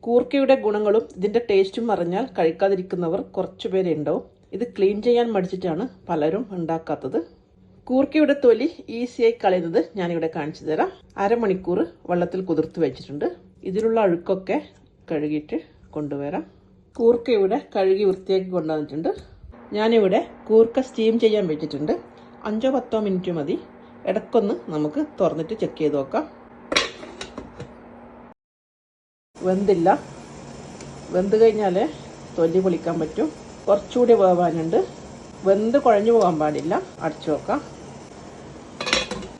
കൂർക്കയുടെ ഗുണങ്ങളും ഇതിൻ്റെ ടേസ്റ്റും അറിഞ്ഞാൽ കഴിക്കാതിരിക്കുന്നവർ കുറച്ചുപേരെ ഉണ്ടാവും. ഇത് ക്ലീൻ ചെയ്യാൻ മടിച്ചിട്ടാണ് പലരും ഉണ്ടാക്കാത്തത്. കൂർക്കയുടെ തൊലി ഈസിയായി കളയുന്നത് ഞാനിവിടെ കാണിച്ചു തരാം. അരമണിക്കൂർ വെള്ളത്തിൽ കുതിർത്ത് വെച്ചിട്ടുണ്ട്. ഇതിലുള്ള അഴുക്കൊക്കെ കഴുകിയിട്ട് കൊണ്ടുവരാം. കൂർക്കയുടെ കഴുകി വൃത്തിയാക്കി കൊണ്ടുവന്നിട്ടുണ്ട്. ഞാനിവിടെ കൂർക്ക സ്റ്റീം ചെയ്യാൻ വെച്ചിട്ടുണ്ട്. 5-10 മിനിറ്റ് മതി. ഇടയ്ക്കൊന്ന് നമുക്ക് തുറന്നിട്ട് ചെക്ക് ചെയ്ത് നോക്കാം. വെന്തില്ല. വെന്ത് കഴിഞ്ഞാൽ തൊലി പൊളിക്കാൻ പറ്റും. കുറച്ചുകൂടി വേവാനുണ്ട്. വെന്ത് കുഴഞ്ഞു പോകാൻ പാടില്ല. അടച്ചു നോക്കാം.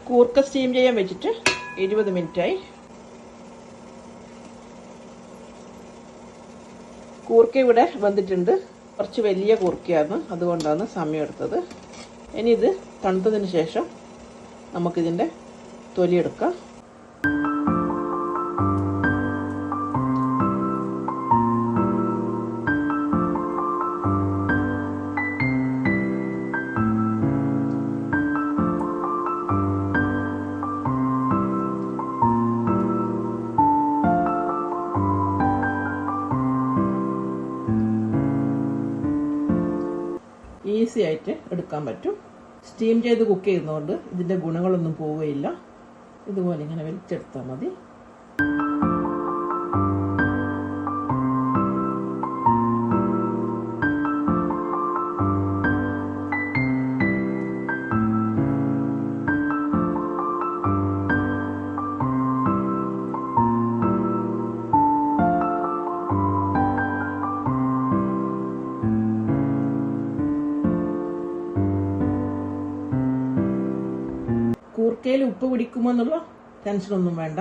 കൂർക്ക സ്റ്റീം ചെയ്യാൻ വെച്ചിട്ട് 20 മിനിറ്റായി. കൂർക്ക ഇവിടെ വെന്തിട്ടുണ്ട്. കുറച്ച് വലിയ കൂർക്കയാണ്, അതുകൊണ്ടാണ് സമയം എടുത്തത്. ഇനി ഇത് തണുത്തതിന് ശേഷം നമുക്കിതിൻ്റെ തൊലിയെടുക്കാം. ഈസി ആയിട്ട് എടുക്കാൻ പറ്റും. സ്റ്റീം ചെയ്ത് കുക്ക് ചെയ്യുന്നതുകൊണ്ട് ഇതിൻ്റെ ഗുണങ്ങളൊന്നും പോവുകയില്ല. ഇതുപോലെ ഇങ്ങനെ വലിച്ചെടുത്താൽ മതി. കൂർക്കയിൽ ഉപ്പ് പിടിക്കുമോ എന്നുള്ള ടെൻഷനൊന്നും വേണ്ട.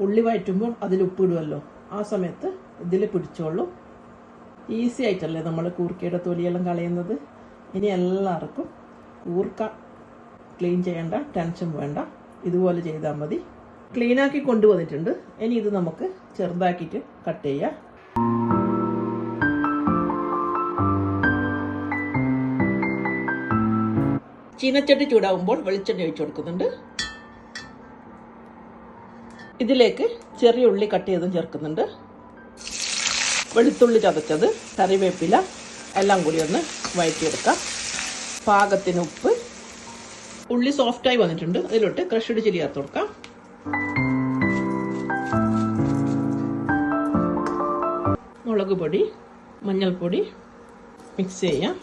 ഉള്ളി വഴറ്റുമ്പോൾ അതിൽ ഉപ്പ് ഇടുമല്ലോ, ആ സമയത്ത് ഇതിൽ പിടിച്ചോളൂ. ഈസി ആയിട്ടല്ലേ നമ്മൾ കൂർക്കയുടെ തൊലിയെല്ലാം കളയുന്നത്. ഇനി എല്ലാവർക്കും കൂർക്ക ക്ലീൻ ചെയ്യേണ്ട ടെൻഷൻ വേണ്ട. ഇതുപോലെ ചെയ്താൽ മതി. ക്ലീനാക്കി കൊണ്ടുവന്നിട്ടുണ്ട്. ഇനി ഇത് നമുക്ക് ചെറുതാക്കിയിട്ട് കട്ട് ചെയ്യാം. ചീനച്ചട്ടി ചൂടാവുമ്പോൾ വെളിച്ചെണ്ണ ഒഴിച്ചു കൊടുക്കുന്നുണ്ട്. ഇതിലേക്ക് ചെറിയ ഉള്ളി കട്ട് ചെയ്തും ചേർക്കുന്നുണ്ട്. വെളുത്തുള്ളി ചതച്ചത്, കറിവേപ്പില എല്ലാം കൂടി ഒന്ന് വഴറ്റിയെടുക്കാം. പാകത്തിന് ഉപ്പ്. ഉള്ളി സോഫ്റ്റായി വന്നിട്ടുണ്ട്. അതിലോട്ട് ക്രഷ്ഡ് ചില്ലി ചേർത്ത് കൊടുക്കാം. മുളക് പൊടി, മഞ്ഞൾപ്പൊടി മിക്സ് ചെയ്യാം.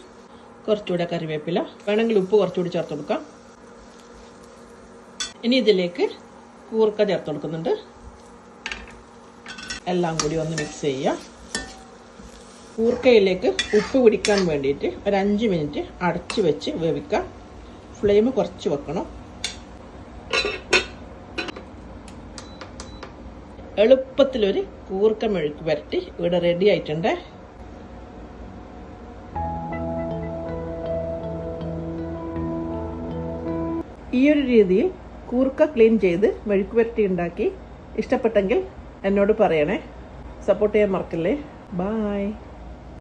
കുറച്ചുകൂടെ കറിവേപ്പില, വേണമെങ്കിൽ ഉപ്പ് കുറച്ചുകൂടി ചേർത്ത് കൊടുക്കാം. ഇനി ഇതിലേക്ക് കൂർക്ക ചേർത്ത് കൊടുക്കുന്നുണ്ട്. എല്ലാം കൂടി ഒന്ന് മിക്സ് ചെയ്യാം. കൂർക്കയിലേക്ക് ഉപ്പ് പിടിക്കാൻ വേണ്ടിയിട്ട് ഒരു 5 മിനിറ്റ് അടച്ച് വെച്ച് വേവിക്കാം. ഫ്ലെയിം കുറച്ച് വെക്കണം. എളുപ്പത്തിലൊരു കൂർക്ക മെഴുക്ക് പുരട്ടി ഇവിടെ റെഡി ആയിട്ടുണ്ട്. ഈ ഒരു രീതിയിൽ കൂർക്ക ക്ലീൻ ചെയ്ത് മെഴുക്ക് പുരട്ടി ഉണ്ടാക്കി ഇഷ്ടപ്പെട്ടെങ്കിൽ എന്നോട് പറയണേ. സപ്പോർട്ട് ചെയ്യാൻ മറക്കല്ലേ. ബായ്.